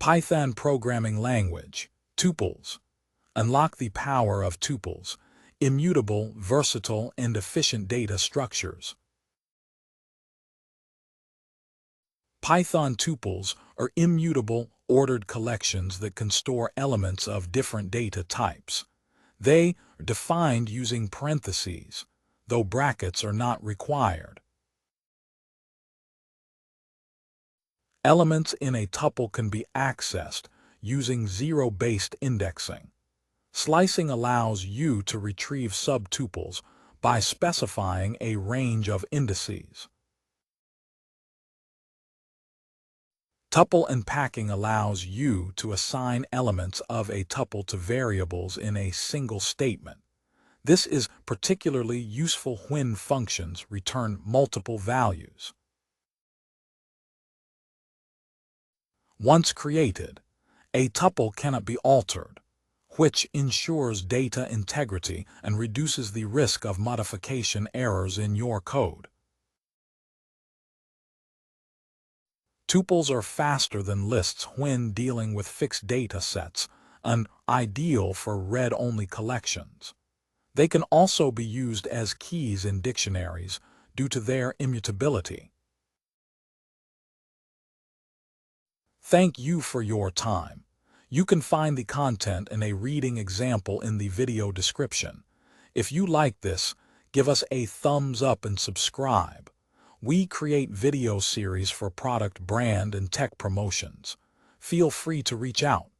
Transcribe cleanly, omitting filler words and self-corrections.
Python programming language, tuples. Unlock the power of tuples, immutable, versatile, and efficient data structures. Python tuples are immutable, ordered collections that can store elements of different data types. They are defined using parentheses, though brackets are not required. Elements in a tuple can be accessed using zero-based indexing. Slicing allows you to retrieve sub-tuples by specifying a range of indices. Tuple unpacking allows you to assign elements of a tuple to variables in a single statement. This is particularly useful when functions return multiple values. Once created, a tuple cannot be altered, which ensures data integrity and reduces the risk of modification errors in your code. Tuples are faster than lists when dealing with fixed data sets and ideal for read-only collections. They can also be used as keys in dictionaries due to their immutability. Thank you for your time. You can find the content and a reading example in the video description. If you like this, give us a thumbs up and subscribe. We create video series for product, brand, and tech promotions. Feel free to reach out.